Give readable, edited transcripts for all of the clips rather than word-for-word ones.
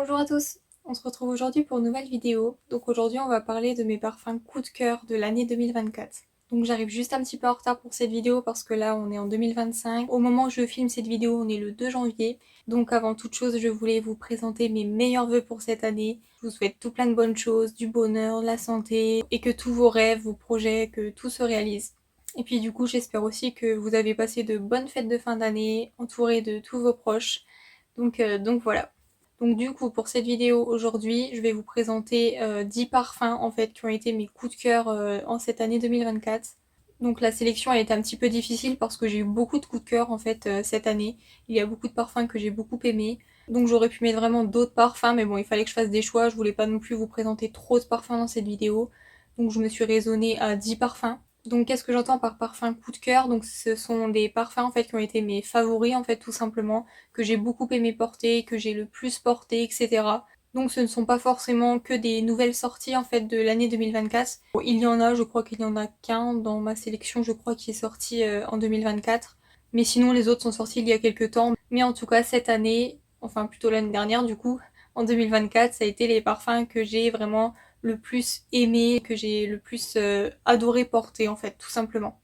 Bonjour à tous, on se retrouve aujourd'hui pour une nouvelle vidéo. Donc aujourd'hui on va parler de mes parfums coup de cœur de l'année 2024. Donc j'arrive juste un petit peu en retard pour cette vidéo parce que là on est en 2025. Au moment où je filme cette vidéo on est le 2 janvier. Donc avant toute chose je voulais vous présenter mes meilleurs vœux pour cette année. Je vous souhaite tout plein de bonnes choses, du bonheur, de la santé et que tous vos rêves, vos projets, que tout se réalise. Et puis du coup j'espère aussi que vous avez passé de bonnes fêtes de fin d'année, entouré de tous vos proches. Donc voilà. Donc du coup pour cette vidéo aujourd'hui je vais vous présenter 10 parfums en fait qui ont été mes coups de cœur en cette année 2024. Donc la sélection elle était un petit peu difficile parce que j'ai eu beaucoup de coups de cœur en fait cette année. Il y a beaucoup de parfums que j'ai beaucoup aimés. Donc j'aurais pu mettre vraiment d'autres parfums mais bon il fallait que je fasse des choix. Je voulais pas non plus vous présenter trop de parfums dans cette vidéo. Donc je me suis raisonnée à 10 parfums. Donc qu'est-ce que j'entends par parfum coup de cœur? Donc ce sont des parfums en fait qui ont été mes favoris en fait tout simplement, que j'ai beaucoup aimé porter, que j'ai le plus porté, etc. Donc ce ne sont pas forcément que des nouvelles sorties en fait de l'année 2024. Bon, il y en a, je crois qu'il y en a qu'un dans ma sélection, je crois qui est sorti en 2024. Mais sinon les autres sont sortis il y a quelques temps. Mais en tout cas cette année, enfin plutôt l'année dernière du coup, en 2024, ça a été les parfums que j'ai vraiment le plus aimé, que j'ai le plus adoré porter en fait, tout simplement.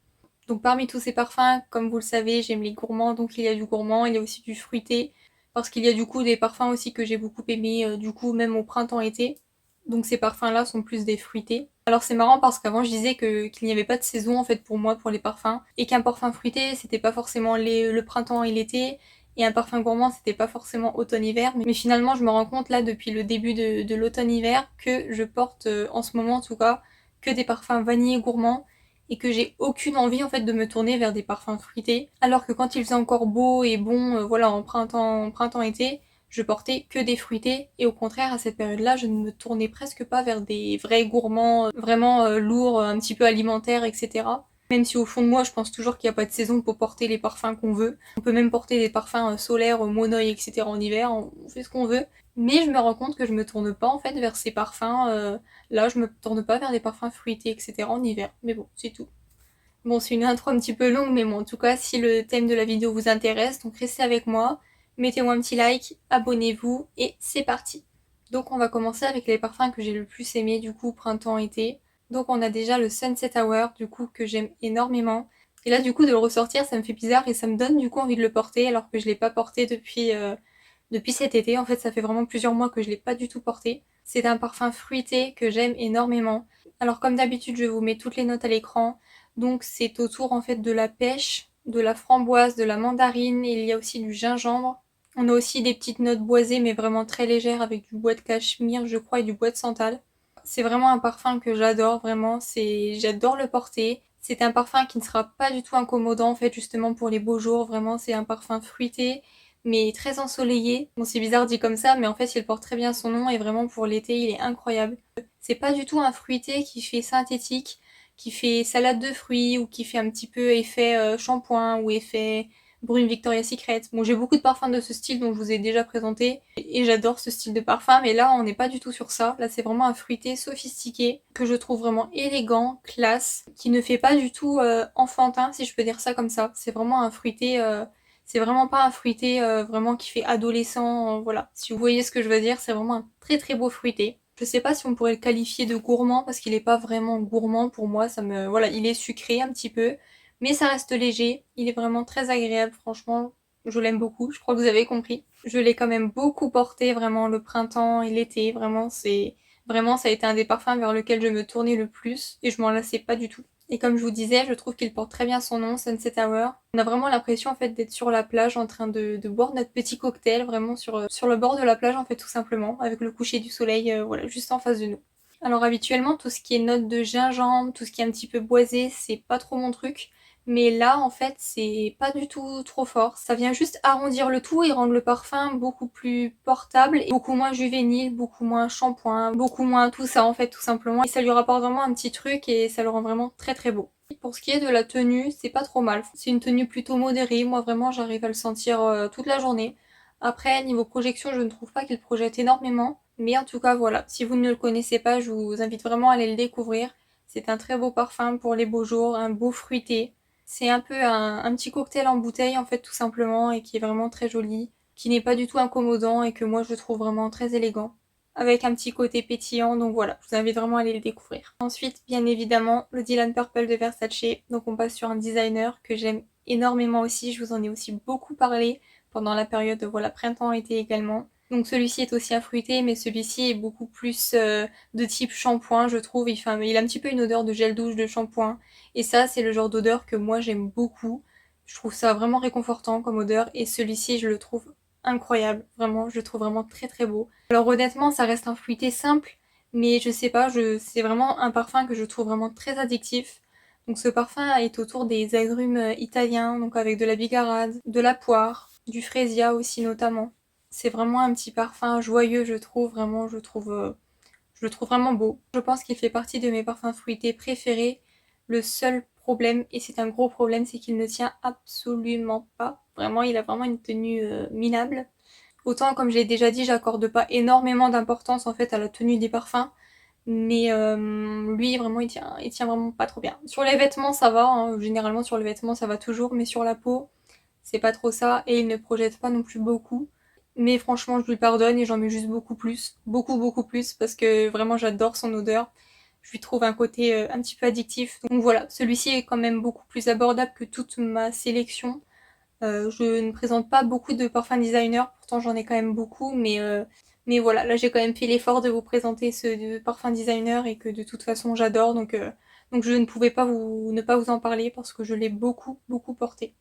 Donc parmi tous ces parfums, comme vous le savez, j'aime les gourmands, donc il y a du gourmand, il y a aussi du fruité, parce qu'il y a du coup des parfums aussi que j'ai beaucoup aimé, du coup même au printemps-été. Donc ces parfums-là sont plus des fruités. Alors c'est marrant parce qu'avant je disais qu'il n'y avait pas de saison en fait pour moi pour les parfums, et qu'un parfum fruité c'était pas forcément le printemps et l'été, et un parfum gourmand c'était pas forcément automne-hiver, mais finalement je me rends compte là depuis le début de l'automne-hiver que je porte en ce moment en tout cas que des parfums vanillés gourmands et que j'ai aucune envie en fait de me tourner vers des parfums fruités, alors que quand il faisait encore beau et bon, voilà, en printemps-été, je portais que des fruités, et au contraire à cette période-là, je ne me tournais presque pas vers des vrais gourmands, vraiment lourds, un petit peu alimentaires, etc. Même si au fond de moi, je pense toujours qu'il n'y a pas de saison pour porter les parfums qu'on veut. On peut même porter des parfums solaires, monoï, etc. en hiver, on fait ce qu'on veut. Mais je me rends compte que je me tourne pas en fait vers ces parfums. Là, je me tourne pas vers des parfums fruités, etc. en hiver. Mais bon, c'est tout. Bon, c'est une intro un petit peu longue, mais bon, en tout cas, si le thème de la vidéo vous intéresse, donc restez avec moi, mettez-moi un petit like, abonnez-vous, et c'est parti. Donc on va commencer avec les parfums que j'ai le plus aimé, du coup, printemps-été. Donc on a déjà le Sunset Hour, du coup, que j'aime énormément. Et là, du coup, de le ressortir, ça me fait bizarre et ça me donne, du coup, envie de le porter, alors que je l'ai pas porté depuis cet été. En fait, ça fait vraiment plusieurs mois que je l'ai pas du tout porté. C'est un parfum fruité que j'aime énormément. Alors comme d'habitude, je vous mets toutes les notes à l'écran. Donc c'est autour en fait de la pêche, de la framboise, de la mandarine, et il y a aussi du gingembre. On a aussi des petites notes boisées mais vraiment très légères avec du bois de cachemire, je crois, et du bois de santal. C'est vraiment un parfum que j'adore, vraiment, j'adore le porter. C'est un parfum qui ne sera pas du tout incommodant en fait justement pour les beaux jours, vraiment c'est un parfum fruité mais très ensoleillé. Bon, c'est bizarre dit comme ça, mais en fait, il porte très bien son nom et vraiment pour l'été, il est incroyable. C'est pas du tout un fruité qui fait synthétique, qui fait salade de fruits ou qui fait un petit peu effet shampoing ou effet brune Victoria's Secret. Bon, j'ai beaucoup de parfums de ce style dont je vous ai déjà présenté et j'adore ce style de parfum, mais là, on n'est pas du tout sur ça. Là, c'est vraiment un fruité sophistiqué que je trouve vraiment élégant, classe, qui ne fait pas du tout enfantin, si je peux dire ça comme ça. C'est vraiment un fruité c'est vraiment pas un fruité vraiment qui fait adolescent, voilà. Si vous voyez ce que je veux dire, c'est vraiment un très très beau fruité. Je sais pas si on pourrait le qualifier de gourmand parce qu'il est pas vraiment gourmand pour moi, voilà, il est sucré un petit peu, mais ça reste léger. Il est vraiment très agréable, franchement, je l'aime beaucoup. Je crois que vous avez compris. Je l'ai quand même beaucoup porté vraiment le printemps et l'été, vraiment ça a été un des parfums vers lequel je me tournais le plus et je m'en lassais pas du tout. Et comme je vous disais, je trouve qu'il porte très bien son nom, Sunset Hour. On a vraiment l'impression en fait d'être sur la plage en train de boire notre petit cocktail, vraiment sur le bord de la plage en fait tout simplement, avec le coucher du soleil voilà, juste en face de nous. Alors habituellement tout ce qui est notes de gingembre, tout ce qui est un petit peu boisé, c'est pas trop mon truc. Mais là en fait c'est pas du tout trop fort. Ça vient juste arrondir le tout et rendre le parfum beaucoup plus portable, et beaucoup moins juvénile, beaucoup moins shampoing, beaucoup moins tout ça en fait tout simplement. Et ça lui rapporte vraiment un petit truc et ça le rend vraiment très très beau. Pour ce qui est de la tenue, c'est pas trop mal. C'est une tenue plutôt modérée, moi vraiment j'arrive à le sentir toute la journée. Après, niveau projection, je ne trouve pas qu'il projette énormément. Mais en tout cas, voilà, si vous ne le connaissez pas, je vous invite vraiment à aller le découvrir. C'est un très beau parfum pour les beaux jours, un beau fruité. C'est un peu un petit cocktail en bouteille en fait tout simplement et qui est vraiment très joli. qui n'est pas du tout incommodant et que moi je trouve vraiment très élégant, avec un petit côté pétillant, donc voilà, je vous invite vraiment à aller le découvrir. Ensuite, bien évidemment, le Dylan Purple de Versace, donc on passe sur un designer que j'aime énormément aussi, je vous en ai aussi beaucoup parlé pendant la période, voilà, printemps-été également. Donc celui-ci est aussi à fruité, mais celui-ci est beaucoup plus de type shampoing, je trouve. Il a un petit peu une odeur de gel douche, de shampoing. Et ça, c'est le genre d'odeur que moi j'aime beaucoup. Je trouve ça vraiment réconfortant comme odeur. Et celui-ci, je le trouve incroyable. Vraiment, je le trouve vraiment très très beau. Alors honnêtement, ça reste un fruité simple, mais je sais pas, c'est vraiment un parfum que je trouve vraiment très addictif. Donc ce parfum est autour des agrumes italiens, donc avec de la bigarade, de la poire, du fresia aussi notamment. C'est vraiment un petit parfum joyeux, je trouve, vraiment, je le trouve vraiment beau. Je pense qu'il fait partie de mes parfums fruités préférés. Le seul problème, et c'est un gros problème, c'est qu'il ne tient absolument pas. Vraiment, il a vraiment une tenue minable. Autant, comme je l'ai déjà dit, j'accorde pas énormément d'importance en fait à la tenue des parfums. Mais lui, vraiment, il tient vraiment pas trop bien. Sur les vêtements, ça va. Hein. Généralement, sur les vêtements, ça va toujours. Mais sur la peau, c'est pas trop ça. Et il ne projette pas non plus beaucoup. Mais franchement, je lui pardonne et j'en mets juste beaucoup plus. Beaucoup, beaucoup plus. Parce que vraiment, j'adore son odeur. Je lui trouve un côté un petit peu addictif. Donc voilà, celui-ci est quand même beaucoup plus abordable que toute ma sélection. Je ne présente pas beaucoup de parfum designer, pourtant j'en ai quand même beaucoup, mais voilà, là j'ai quand même fait l'effort de vous présenter ce parfum designer et que de toute façon j'adore, donc je ne pouvais pas ne pas vous en parler parce que je l'ai beaucoup, beaucoup porté.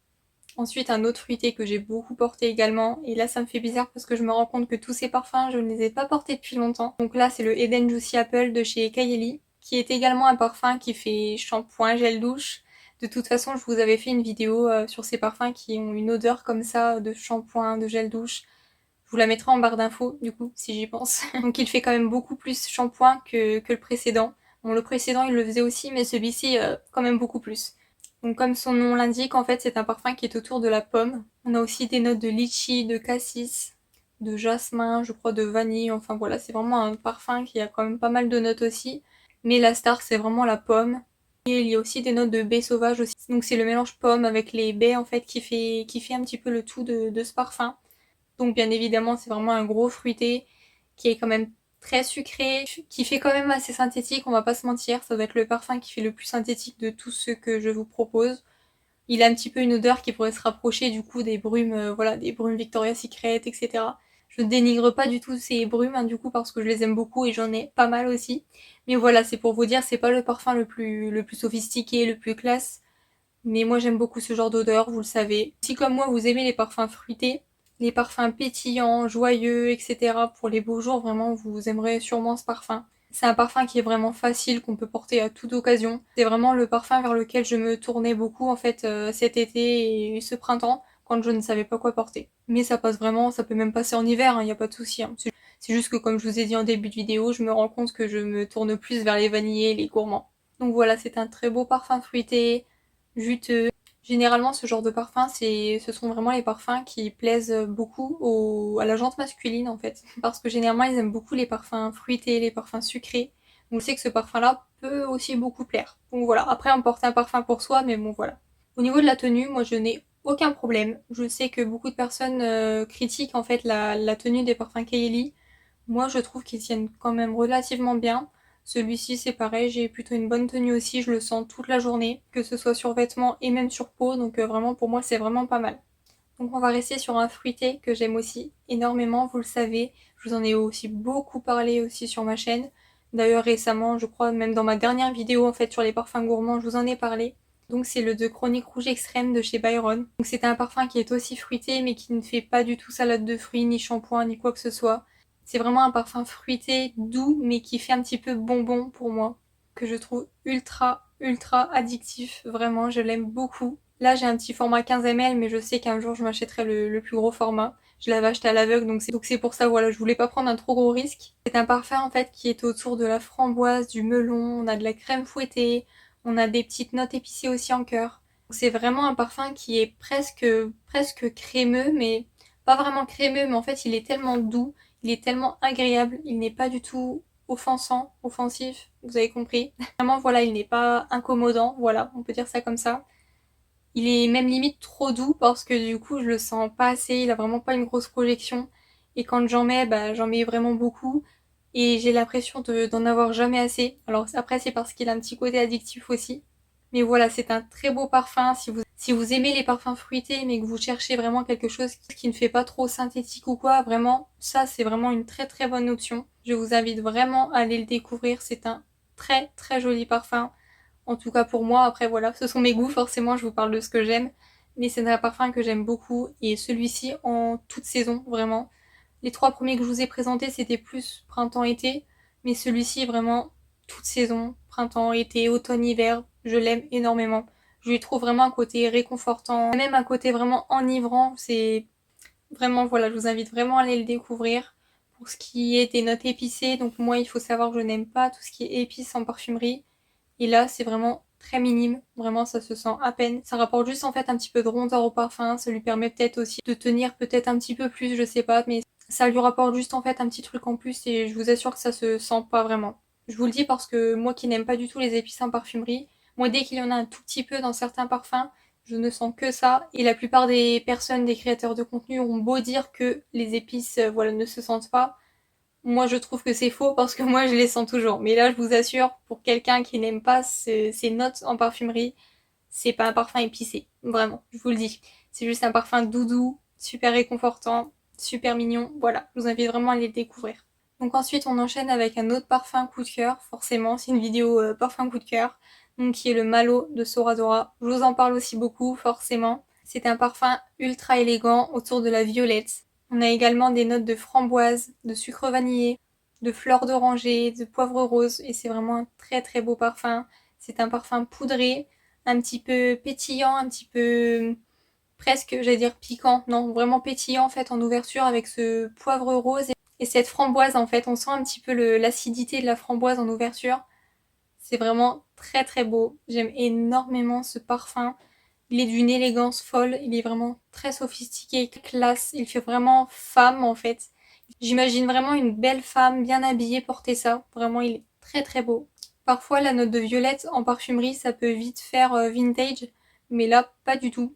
Ensuite, un autre fruité que j'ai beaucoup porté également, et là ça me fait bizarre parce que je me rends compte que tous ces parfums, je ne les ai pas portés depuis longtemps. Donc là, c'est le Eden Juicy Apple de chez Kylie, qui est également un parfum qui fait shampoing, gel douche. De toute façon, je vous avais fait une vidéo sur ces parfums qui ont une odeur comme ça, de shampoing, de gel douche. Je vous la mettrai en barre d'infos, du coup, si j'y pense. Donc il fait quand même beaucoup plus shampoing que le précédent. Bon, le précédent, il le faisait aussi, mais celui-ci, quand même beaucoup plus. Donc comme son nom l'indique, en fait, c'est un parfum qui est autour de la pomme. On a aussi des notes de litchi, de cassis, de jasmin, je crois de vanille. Enfin voilà, c'est vraiment un parfum qui a quand même pas mal de notes aussi. Mais la star, c'est vraiment la pomme. Et il y a aussi des notes de baies sauvages aussi. Donc c'est le mélange pomme avec les baies en fait qui fait un petit peu le tout de ce parfum. Donc bien évidemment, c'est vraiment un gros fruité qui est quand même très sucré, qui fait quand même assez synthétique, on va pas se mentir. Ça doit être le parfum qui fait le plus synthétique de tous ceux que je vous propose. Il a un petit peu une odeur qui pourrait se rapprocher du coup des brumes, voilà, des brumes Victoria's Secret, etc. Je ne dénigre pas du tout ces brumes, hein, du coup, parce que je les aime beaucoup et j'en ai pas mal aussi. Mais voilà, c'est pour vous dire, c'est pas le parfum le plus sophistiqué, le plus classe. Mais moi j'aime beaucoup ce genre d'odeur, vous le savez. Si comme moi vous aimez les parfums fruités, les parfums pétillants, joyeux, etc. pour les beaux jours, vraiment vous aimerez sûrement ce parfum. C'est un parfum qui est vraiment facile, qu'on peut porter à toute occasion. C'est vraiment le parfum vers lequel je me tournais beaucoup en fait cet été et ce printemps quand je ne savais pas quoi porter. Mais ça passe vraiment, ça peut même passer en hiver, il n'y a pas de souci. Hein. C'est juste que comme je vous ai dit en début de vidéo, je me rends compte que je me tourne plus vers les vanillés et les gourmands. Donc voilà, c'est un très beau parfum fruité, juteux. Généralement, ce genre de parfum, ce sont vraiment les parfums qui plaisent beaucoup à la jante masculine en fait. Parce que généralement, ils aiment beaucoup les parfums fruités, les parfums sucrés. Donc, je sais que ce parfum-là peut aussi beaucoup plaire. Donc voilà, après, on porte un parfum pour soi, mais bon, voilà. Au niveau de la tenue, moi, je n'ai aucun problème. Je sais que beaucoup de personnes critiquent en fait la tenue des parfums Kylie. Moi, je trouve qu'ils tiennent quand même relativement bien. Celui-ci, c'est pareil, j'ai plutôt une bonne tenue aussi, je le sens toute la journée, que ce soit sur vêtements et même sur peau, donc vraiment pour moi c'est vraiment pas mal. Donc on va rester sur un fruité que j'aime aussi énormément, vous le savez, je vous en ai aussi beaucoup parlé aussi sur ma chaîne. D'ailleurs récemment, je crois même dans ma dernière vidéo en fait sur les parfums gourmands, je vous en ai parlé. Donc c'est le de Chronique Rouge Extrême de chez Byron. Donc c'est un parfum qui est aussi fruité mais qui ne fait pas du tout salade de fruits, ni shampoing, ni quoi que ce soit. C'est vraiment un parfum fruité, doux, mais qui fait un petit peu bonbon pour moi, que je trouve ultra, ultra addictif. Vraiment, je l'aime beaucoup. Là, j'ai un petit format 15 ml, mais je sais qu'un jour, je m'achèterai le plus gros format. Je l'avais acheté à l'aveugle, donc c'est pour ça, voilà, je voulais pas prendre un trop gros risque. C'est un parfum, en fait, qui est autour de la framboise, du melon, on a de la crème fouettée, on a des petites notes épicées aussi en cœur. C'est vraiment un parfum qui est presque crémeux, mais pas vraiment crémeux, mais en fait, il est tellement doux. Il est tellement agréable, il n'est pas du tout offensant, offensif, vous avez compris. Vraiment, voilà, il n'est pas incommodant, voilà, on peut dire ça comme ça. Il est même limite trop doux parce que du coup je le sens pas assez, il a vraiment pas une grosse projection. Et quand j'en mets, bah j'en mets vraiment beaucoup. Et j'ai l'impression d'en avoir jamais assez. Alors après c'est parce qu'il a un petit côté addictif aussi. Mais voilà, c'est un très beau parfum. Si vous aimez les parfums fruités mais que vous cherchez vraiment quelque chose qui ne fait pas trop synthétique ou quoi, vraiment, ça c'est vraiment une très très bonne option. Je vous invite vraiment à aller le découvrir. C'est un très très joli parfum. En tout cas pour moi, après voilà, ce sont mes goûts, forcément je vous parle de ce que j'aime. Mais c'est un parfum que j'aime beaucoup et celui-ci en toute saison, vraiment. Les 3 premiers que je vous ai présentés c'était plus printemps-été, mais celui-ci vraiment toute saison, printemps, été, automne, hiver, je l'aime énormément. Je lui trouve vraiment un côté réconfortant, même un côté vraiment enivrant, c'est vraiment voilà, je vous invite vraiment à aller le découvrir. Pour ce qui est des notes épicées, donc moi il faut savoir que je n'aime pas tout ce qui est épices en parfumerie. Et là, c'est vraiment très minime. Vraiment, ça se sent à peine. Ça rapporte juste en fait un petit peu de rondeur au parfum. Ça lui permet peut-être aussi de tenir peut-être un petit peu plus, je sais pas. Mais ça lui rapporte juste en fait un petit truc en plus et je vous assure que ça se sent pas vraiment. Je vous le dis parce que moi qui n'aime pas du tout les épices en parfumerie, moi dès qu'il y en a un tout petit peu dans certains parfums, je ne sens que ça. Et la plupart des personnes, des créateurs de contenu ont beau dire que les épices voilà, ne se sentent pas. Moi, je trouve que c'est faux parce que moi, je les sens toujours. Mais là, je vous assure, pour quelqu'un qui n'aime pas ces notes en parfumerie, c'est pas un parfum épicé. Vraiment, je vous le dis. C'est juste un parfum doudou, super réconfortant, super mignon. Voilà, je vous invite vraiment à aller le découvrir. Donc ensuite, on enchaîne avec un autre parfum coup de cœur. Forcément, c'est une vidéo parfum coup de cœur. Donc qui est le Malo de Soradora. Je vous en parle aussi beaucoup, forcément. C'est un parfum ultra élégant autour de la violette. On a également des notes de framboise, de sucre vanillé, de fleurs d'oranger, de poivre rose et c'est vraiment un très très beau parfum. C'est un parfum poudré, un petit peu pétillant, un petit peu presque, j'allais dire piquant, non, vraiment pétillant en fait en ouverture avec ce poivre rose et cette framboise en fait. On sent un petit peu l'acidité de la framboise en ouverture. C'est vraiment très très beau. J'aime énormément ce parfum. Il est d'une élégance folle, il est vraiment très sophistiqué, classe, il fait vraiment femme en fait. J'imagine vraiment une belle femme bien habillée porter ça, vraiment il est très très beau. Parfois la note de violette en parfumerie ça peut vite faire vintage, mais là pas du tout.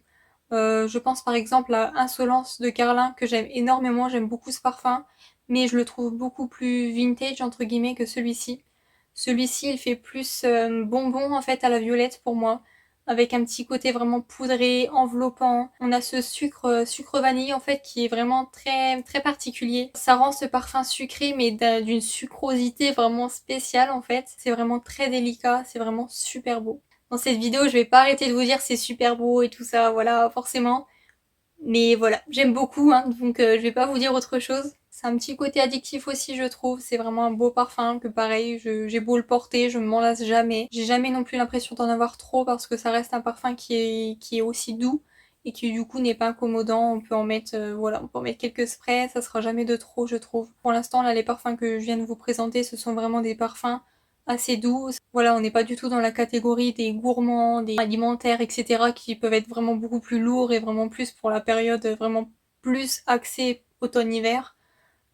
Je pense par exemple à Insolence de Guerlain que j'aime énormément, j'aime beaucoup ce parfum, mais je le trouve beaucoup plus vintage entre guillemets que celui-ci. Celui-ci il fait plus bonbon en fait à la violette pour moi avec un petit côté vraiment poudré, enveloppant. On a ce sucre vanille en fait qui est vraiment très très particulier. Ça rend ce parfum sucré mais d'une sucrosité vraiment spéciale en fait. C'est vraiment très délicat, c'est vraiment super beau. Dans cette vidéo, je vais pas arrêter de vous dire c'est super beau et tout ça, voilà, forcément. Mais voilà, j'aime beaucoup, hein, donc je vais pas vous dire autre chose. C'est un petit côté addictif aussi, je trouve. C'est vraiment un beau parfum que pareil, j'ai beau le porter, je m'en lasse jamais. J'ai jamais non plus l'impression d'en avoir trop parce que ça reste un parfum qui est aussi doux et qui du coup n'est pas incommodant. On peut en mettre, voilà, on peut en mettre quelques sprays, ça sera jamais de trop, je trouve. Pour l'instant, là, les parfums que je viens de vous présenter, ce sont vraiment des parfums assez doux. Voilà, on n'est pas du tout dans la catégorie des gourmands, des alimentaires, etc. qui peuvent être vraiment beaucoup plus lourds et vraiment plus pour la période vraiment plus axée automne-hiver.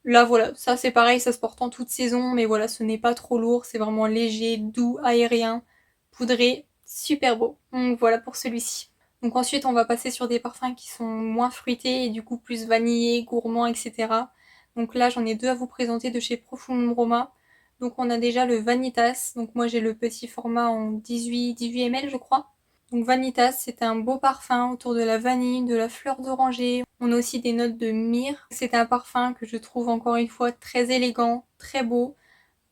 Là voilà, ça c'est pareil, ça se porte en toute saison, mais voilà, ce n'est pas trop lourd, c'est vraiment léger, doux, aérien, poudré, super beau. Donc voilà pour celui-ci. Donc ensuite on va passer sur des parfums qui sont moins fruités et du coup plus vanillés, gourmands, etc. Donc là j'en ai deux à vous présenter de chez Profumum Roma. Donc on a déjà le Vanitas, donc moi j'ai le petit format en 18 ml je crois. Donc Vanitas, c'est un beau parfum autour de la vanille, de la fleur d'oranger. On a aussi des notes de myrrhe. C'est un parfum que je trouve encore une fois très élégant, très beau.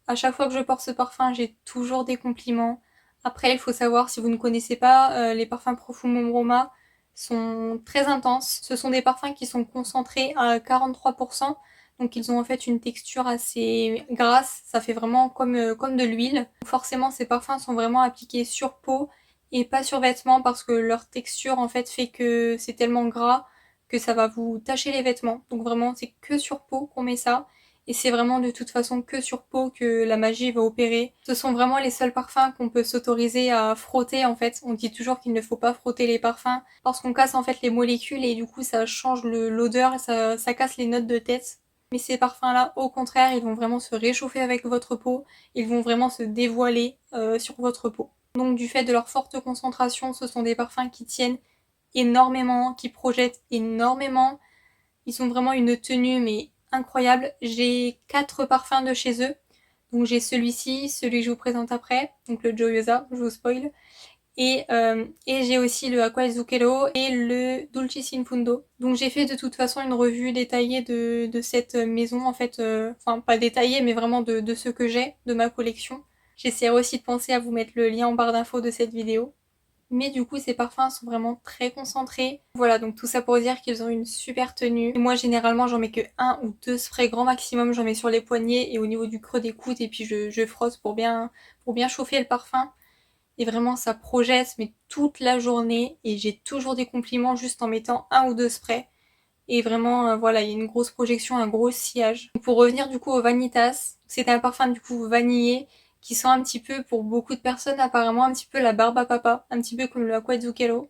À chaque fois que je porte ce parfum, j'ai toujours des compliments. Après, il faut savoir, si vous ne connaissez pas, les parfums Profumum Roma sont très intenses. Ce sont des parfums qui sont concentrés à 43%. Donc ils ont en fait une texture assez grasse. Ça fait vraiment comme de l'huile. Forcément, ces parfums sont vraiment appliqués sur peau et pas sur vêtements parce que leur texture en fait fait que c'est tellement gras que ça va vous tacher les vêtements. Donc vraiment, c'est que sur peau qu'on met ça. Et c'est vraiment de toute façon que sur peau que la magie va opérer. Ce sont vraiment les seuls parfums qu'on peut s'autoriser à frotter en fait. On dit toujours qu'il ne faut pas frotter les parfums parce qu'on casse en fait les molécules et du coup ça change l'odeur et ça casse les notes de tête. Mais ces parfums-là, au contraire, ils vont vraiment se réchauffer avec votre peau, ils vont vraiment se dévoiler sur votre peau. Donc du fait de leur forte concentration, ce sont des parfums qui tiennent énormément, qui projettent énormément. Ils ont vraiment une tenue mais incroyable. J'ai 4 parfums de chez eux. Donc j'ai celui-ci, celui que je vous présente après, donc le Gioiosa, je vous spoil. Et j'ai aussi le Acqua Zucchero et le Dulcis in Fundo. Donc j'ai fait de toute façon une revue détaillée de cette maison en fait, enfin pas détaillée mais vraiment de ce que j'ai, de ma collection. J'essaierai aussi de penser à vous mettre le lien en barre d'infos de cette vidéo. Mais du coup ces parfums sont vraiment très concentrés. Voilà, donc tout ça pour dire qu'ils ont une super tenue. Et moi généralement j'en mets que 1 ou 2 sprays grand maximum, j'en mets sur les poignets et au niveau du creux des coudes et puis je frotte pour bien chauffer le parfum. Et vraiment ça projette mais toute la journée et j'ai toujours des compliments juste en mettant 1 ou 2 sprays. Et vraiment voilà, il y a une grosse projection, un gros sillage. Pour revenir du coup au Vanitas, c'est un parfum du coup vanillé qui sent un petit peu pour beaucoup de personnes apparemment un petit peu la barbe à papa, un petit peu comme le Acqua Zucchero.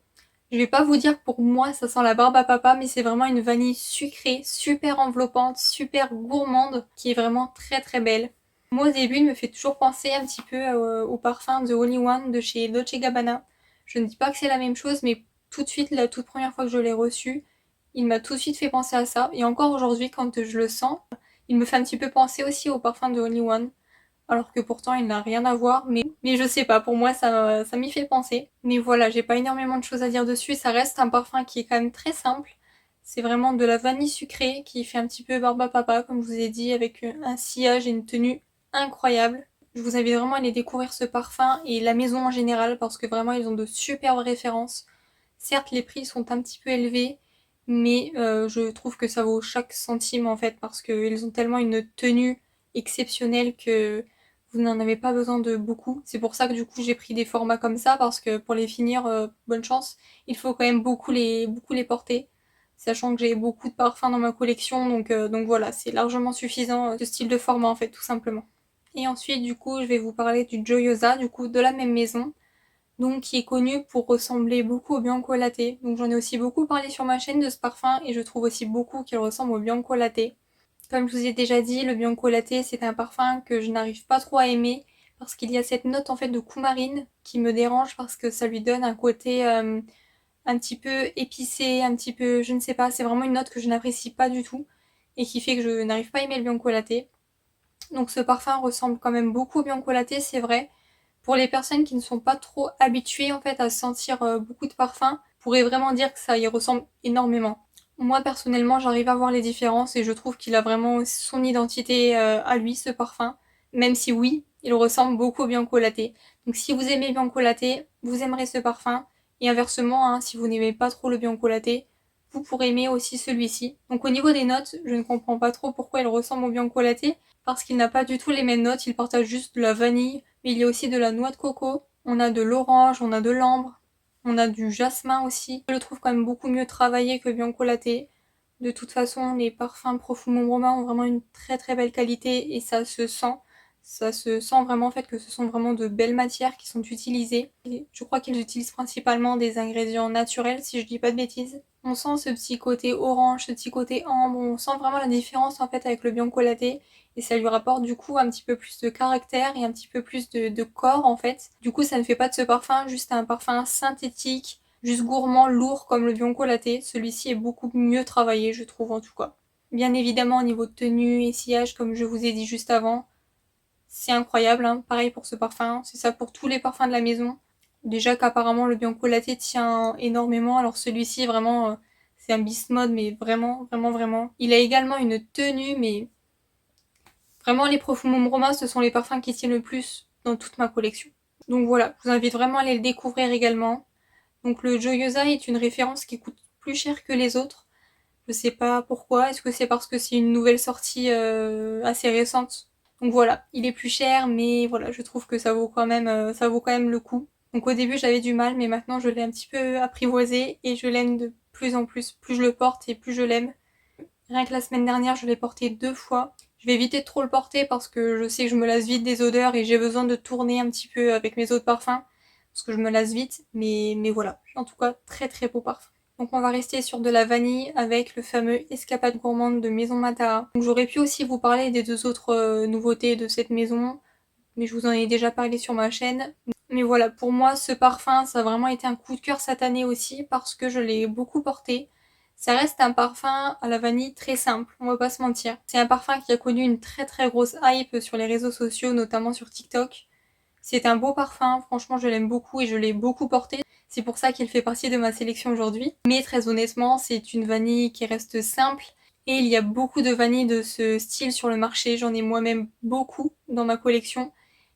Je vais pas vous dire que pour moi ça sent la barbe à papa, mais c'est vraiment une vanille sucrée, super enveloppante, super gourmande, qui est vraiment très très belle. Moi au début il me fait toujours penser un petit peu au parfum de Only One de chez Dolce Gabbana. Je ne dis pas que c'est la même chose, mais tout de suite, la toute première fois que je l'ai reçu, il m'a tout de suite fait penser à ça. Et encore aujourd'hui quand je le sens, il me fait un petit peu penser aussi au parfum de Only One. Alors que pourtant il n'a rien à voir, mais je sais pas, pour moi ça m'y fait penser. Mais voilà, j'ai pas énormément de choses à dire dessus, ça reste un parfum qui est quand même très simple. C'est vraiment de la vanille sucrée qui fait un petit peu barbe à papa, comme je vous ai dit, avec un sillage et une tenue incroyable. Je vous invite vraiment à aller découvrir ce parfum et la maison en général parce que vraiment ils ont de superbes références. Certes les prix sont un petit peu élevés, mais je trouve que ça vaut chaque centime en fait parce qu'ils ont tellement une tenue exceptionnelle que vous n'en avez pas besoin de beaucoup. C'est pour ça que du coup j'ai pris des formats comme ça parce que pour les finir, bonne chance, il faut quand même beaucoup les porter. Sachant que j'ai beaucoup de parfums dans ma collection, donc voilà, c'est largement suffisant ce style de format en fait, tout simplement. Et ensuite du coup je vais vous parler du Gioiosa, du coup de la même maison, donc qui est connu pour ressembler beaucoup au Bianco Latte. Donc j'en ai aussi beaucoup parlé sur ma chaîne de ce parfum et je trouve aussi beaucoup qu'il ressemble au Bianco Latte. Comme je vous ai déjà dit, le Bianco Latte c'est un parfum que je n'arrive pas trop à aimer parce qu'il y a cette note en fait de coumarine qui me dérange parce que ça lui donne un côté un petit peu épicé, un petit peu, je ne sais pas, c'est vraiment une note que je n'apprécie pas du tout et qui fait que je n'arrive pas à aimer le Bianco Latte. Donc ce parfum ressemble quand même beaucoup au Bianco Latte, c'est vrai. Pour les personnes qui ne sont pas trop habituées en fait à sentir beaucoup de parfums, pourrait vraiment dire que ça y ressemble énormément. Moi personnellement j'arrive à voir les différences et je trouve qu'il a vraiment son identité à lui ce parfum. Même si oui, il ressemble beaucoup au Bianco Latte. Donc si vous aimez Bianco Latte, vous aimerez ce parfum. Et inversement, hein, si vous n'aimez pas trop le Bianco Latte, vous pourrez aimer aussi celui-ci. Donc au niveau des notes, je ne comprends pas trop pourquoi il ressemble au Bianco Latte, parce qu'il n'a pas du tout les mêmes notes, il partage juste de la vanille, mais il y a aussi de la noix de coco, on a de l'orange, on a de l'ambre, on a du jasmin aussi. Je le trouve quand même beaucoup mieux travaillé que Bianco Latte. De toute façon, les parfums Profumo Roma ont vraiment une très très belle qualité et ça se sent. Ça se sent vraiment en fait que ce sont vraiment de belles matières qui sont utilisées. Et je crois qu'ils utilisent principalement des ingrédients naturels si je dis pas de bêtises. On sent ce petit côté orange, ce petit côté ambre, on sent vraiment la différence en fait avec le Bianco Latte et ça lui rapporte du coup un petit peu plus de caractère et un petit peu plus de corps en fait. Du coup ça ne fait pas de ce parfum juste un parfum synthétique, juste gourmand, lourd comme le Bianco Latte. Celui-ci est beaucoup mieux travaillé je trouve en tout cas. Bien évidemment au niveau de tenue et sillage comme je vous ai dit juste avant, c'est incroyable, hein. Pareil pour ce parfum, c'est ça pour tous les parfums de la maison. Déjà qu'apparemment le Bianco Latte tient énormément, alors celui-ci vraiment c'est un beast mode mais vraiment vraiment vraiment. Il a également une tenue mais vraiment les Profumum Roma ce sont les parfums qui tiennent le plus dans toute ma collection. Donc voilà, je vous invite vraiment à aller le découvrir également. Donc le Gioiosa est une référence qui coûte plus cher que les autres. Je sais pas pourquoi, est-ce que c'est parce que c'est une nouvelle sortie assez récente? Donc voilà, il est plus cher mais voilà, je trouve que ça vaut quand même le coup. Donc au début j'avais du mal mais maintenant je l'ai un petit peu apprivoisé et je l'aime de plus en plus. Plus je le porte et plus je l'aime. Rien que la semaine dernière je l'ai porté 2 fois. Je vais éviter de trop le porter parce que je sais que je me lasse vite des odeurs et j'ai besoin de tourner un petit peu avec mes autres parfums. Parce que je me lasse vite, mais voilà. En tout cas, très très beau parfum. Donc on va rester sur de la vanille avec le fameux Escapade Gourmande de Maison Matara. Donc j'aurais pu aussi vous parler des 2 autres nouveautés de cette maison, mais je vous en ai déjà parlé sur ma chaîne. Mais voilà, pour moi, ce parfum, ça a vraiment été un coup de cœur cette année aussi parce que je l'ai beaucoup porté. Ça reste un parfum à la vanille très simple, on va pas se mentir. C'est un parfum qui a connu une très très grosse hype sur les réseaux sociaux, notamment sur TikTok. C'est un beau parfum, franchement je l'aime beaucoup et je l'ai beaucoup porté. C'est pour ça qu'il fait partie de ma sélection aujourd'hui. Mais très honnêtement, c'est une vanille qui reste simple. Et il y a beaucoup de vanilles de ce style sur le marché. J'en ai moi-même beaucoup dans ma collection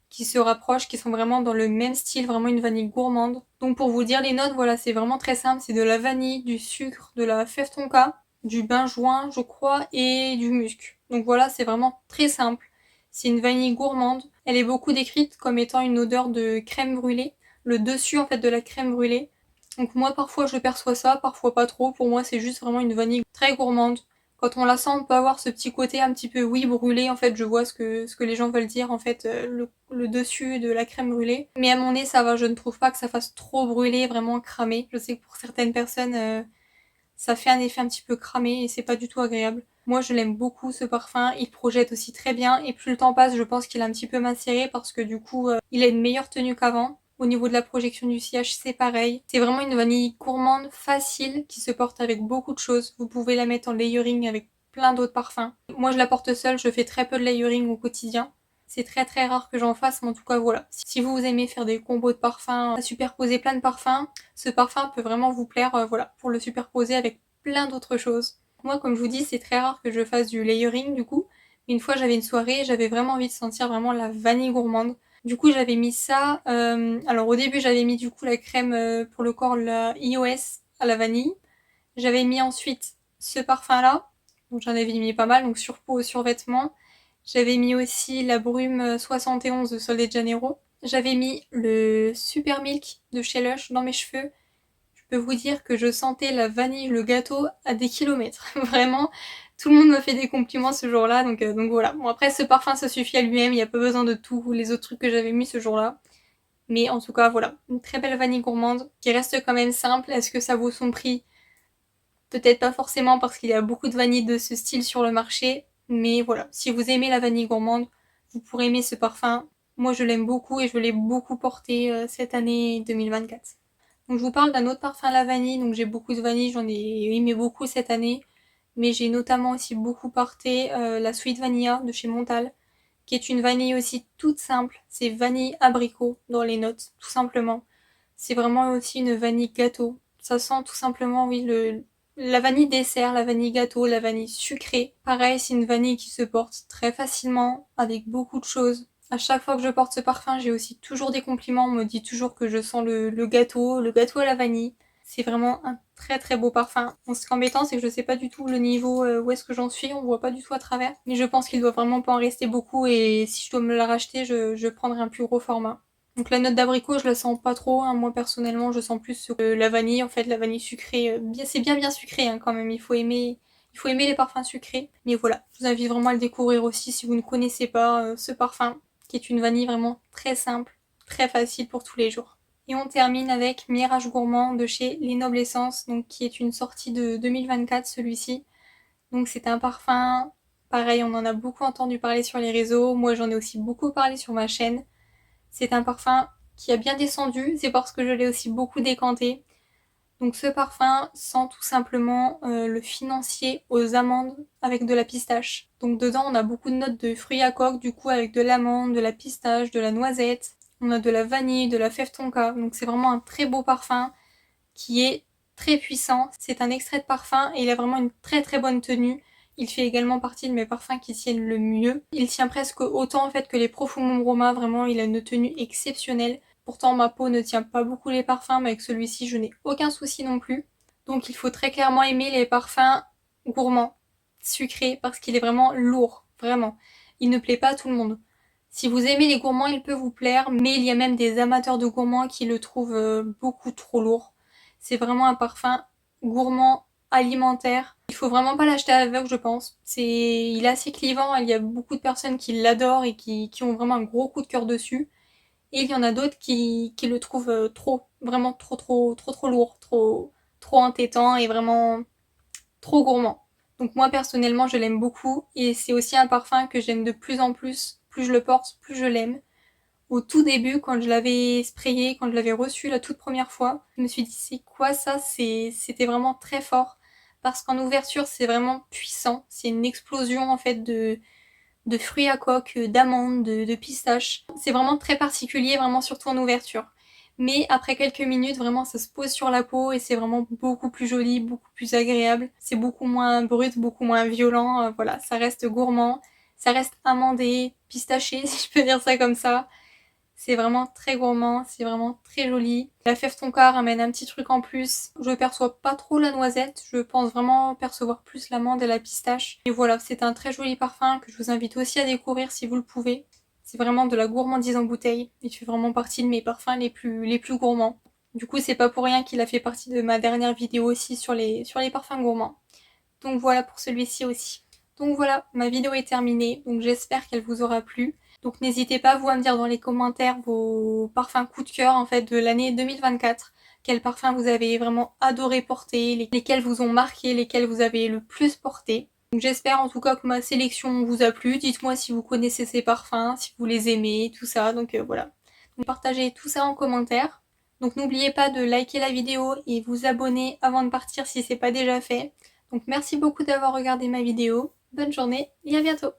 qui se rapprochent, qui sont vraiment dans le même style, vraiment une vanille gourmande. Donc pour vous dire les notes, voilà, c'est vraiment très simple. C'est de la vanille, du sucre, de la fève tonka, du benjoin, je crois, et du musc. Donc voilà, c'est vraiment très simple. C'est une vanille gourmande. Elle est beaucoup décrite comme étant une odeur de crème brûlée. Le dessus en fait de la crème brûlée. Donc moi parfois je perçois ça, parfois pas trop. Pour moi c'est juste vraiment une vanille très gourmande. Quand on la sent, on peut avoir ce petit côté un petit peu, oui, brûlé. En fait, je vois ce que les gens veulent dire, en fait, le dessus de la crème brûlée. Mais à mon nez, ça va, je ne trouve pas que ça fasse trop brûler, vraiment cramé. Je sais que pour certaines personnes, ça fait un effet un petit peu cramé et c'est pas du tout agréable. Moi, je l'aime beaucoup ce parfum. Il projette aussi très bien et plus le temps passe, je pense qu'il a un petit peu macéré parce que du coup, il a une meilleure tenue qu'avant. Au niveau de la projection du sillage, c'est pareil. C'est vraiment une vanille gourmande, facile, qui se porte avec beaucoup de choses. Vous pouvez la mettre en layering avec plein d'autres parfums. Moi, je la porte seule, je fais très peu de layering au quotidien. C'est très très rare que j'en fasse, mais en tout cas voilà. Si vous aimez faire des combos de parfums, à superposer plein de parfums, ce parfum peut vraiment vous plaire, voilà, pour le superposer avec plein d'autres choses. Moi, comme je vous dis, c'est très rare que je fasse du layering du coup. Une fois, j'avais une soirée, j'avais vraiment envie de sentir vraiment la vanille gourmande. Du coup, j'avais mis ça. Alors au début, j'avais mis du coup la crème pour le corps, la iOS à la vanille. J'avais mis ensuite ce parfum-là. Donc j'en avais mis pas mal, donc sur peau, sur vêtements. J'avais mis aussi la brume 71 de Sol de Janeiro. J'avais mis le Super Milk de chez Lush dans mes cheveux. Je peux vous dire que je sentais la vanille, le gâteau à des kilomètres. Vraiment, tout le monde me fait des compliments ce jour-là, donc voilà. Bon après ce parfum ça suffit à lui-même, il n'y a pas besoin de tous les autres trucs que j'avais mis ce jour-là. Mais en tout cas voilà, une très belle vanille gourmande qui reste quand même simple. Est-ce que ça vaut son prix? Peut-être pas forcément parce qu'il y a beaucoup de vanilles de ce style sur le marché, mais voilà, si vous aimez la vanille gourmande, vous pourrez aimer ce parfum. Moi je l'aime beaucoup et je l'ai beaucoup porté cette année 2024. Donc je vous parle d'un autre parfum à la vanille, donc j'ai beaucoup de vanille, j'en ai aimé beaucoup cette année, mais j'ai notamment aussi beaucoup porté la Sweet Vanilla de chez Montal, qui est une vanille aussi toute simple, c'est vanille abricot dans les notes, tout simplement. C'est vraiment aussi une vanille gâteau. Ça sent tout simplement, oui, la vanille dessert, la vanille gâteau, la vanille sucrée. Pareil, c'est une vanille qui se porte très facilement, avec beaucoup de choses. À chaque fois que je porte ce parfum, j'ai aussi toujours des compliments. On me dit toujours que je sens le gâteau à la vanille. C'est vraiment un très très beau parfum. Bon, ce qui est embêtant, c'est que je sais pas du tout le niveau où est-ce que j'en suis, on voit pas du tout à travers. Mais je pense qu'il doit vraiment pas en rester beaucoup et si je dois me la racheter, je prendrai un plus gros format. Donc la note d'abricot, je la sens pas trop, hein. Moi personnellement, je sens plus sur la vanille, en fait, la vanille sucrée. C'est bien sucré hein, quand même, il faut aimer les parfums sucrés. Mais voilà, je vous invite vraiment à le découvrir aussi si vous ne connaissez pas ce parfum, qui est une vanille vraiment très simple, très facile pour tous les jours. Et on termine avec Mirage Gourmand de chez Les Nobles Essences, donc qui est une sortie de 2024 celui-ci. Donc c'est un parfum, pareil, on en a beaucoup entendu parler sur les réseaux, moi j'en ai aussi beaucoup parlé sur ma chaîne. C'est un parfum qui a bien descendu, c'est parce que je l'ai aussi beaucoup décanté. Donc ce parfum sent tout simplement le financier aux amandes avec de la pistache. Donc dedans on a beaucoup de notes de fruits à coque, du coup avec de l'amande, de la pistache, de la noisette. On a de la vanille, de la fève tonka. Donc c'est vraiment un très beau parfum qui est très puissant. C'est un extrait de parfum et il a vraiment une très très bonne tenue. Il fait également partie de mes parfums qui tiennent le mieux. Il tient presque autant en fait que les Profumum Roma, vraiment il a une tenue exceptionnelle. Pourtant ma peau ne tient pas beaucoup les parfums, mais avec celui-ci je n'ai aucun souci non plus. Donc il faut très clairement aimer les parfums gourmands, sucrés, parce qu'il est vraiment lourd, vraiment. Il ne plaît pas à tout le monde. Si vous aimez les gourmands, il peut vous plaire, mais il y a même des amateurs de gourmands qui le trouvent beaucoup trop lourd. C'est vraiment un parfum gourmand, alimentaire. Il faut vraiment pas l'acheter à l'aveugle, je pense. Il est assez clivant, il y a beaucoup de personnes qui l'adorent et qui ont vraiment un gros coup de cœur dessus. Et il y en a d'autres qui le trouvent trop, vraiment trop lourd, trop entêtant et vraiment trop gourmand. Donc moi personnellement je l'aime beaucoup et c'est aussi un parfum que j'aime de plus en plus. Plus je le porte, plus je l'aime. Au tout début, quand je l'avais sprayé, quand je l'avais reçu la toute première fois, je me suis dit c'est quoi ça? C'était vraiment très fort. Parce qu'en ouverture, c'est vraiment puissant. C'est une explosion en fait de fruits à coque, d'amandes, de pistaches. C'est vraiment très particulier, vraiment surtout en ouverture. Mais après quelques minutes, vraiment, ça se pose sur la peau et c'est vraiment beaucoup plus joli, beaucoup plus agréable. C'est beaucoup moins brut, beaucoup moins violent. Voilà, ça reste gourmand, ça reste amandé, pistaché, si je peux dire ça comme ça. C'est vraiment très gourmand, c'est vraiment très joli. La fève tonka ramène un petit truc en plus. Je perçois pas trop la noisette, je pense vraiment percevoir plus l'amande et la pistache. Et voilà, c'est un très joli parfum que je vous invite aussi à découvrir si vous le pouvez. C'est vraiment de la gourmandise en bouteille. Il fait vraiment partie de mes parfums les plus gourmands. Du coup, c'est pas pour rien qu'il a fait partie de ma dernière vidéo aussi sur les parfums gourmands. Donc voilà pour celui-ci aussi. Donc voilà, ma vidéo est terminée, donc j'espère qu'elle vous aura plu. Donc n'hésitez pas vous à me dire dans les commentaires vos parfums coup de cœur en fait de l'année 2024. Quels parfums vous avez vraiment adoré porter, lesquels vous ont marqué, lesquels vous avez le plus porté. Donc j'espère en tout cas que ma sélection vous a plu. Dites-moi si vous connaissez ces parfums, si vous les aimez, tout ça. Donc voilà. Donc partagez tout ça en commentaire. Donc n'oubliez pas de liker la vidéo et vous abonner avant de partir si c'est pas déjà fait. Donc merci beaucoup d'avoir regardé ma vidéo. Bonne journée et à bientôt.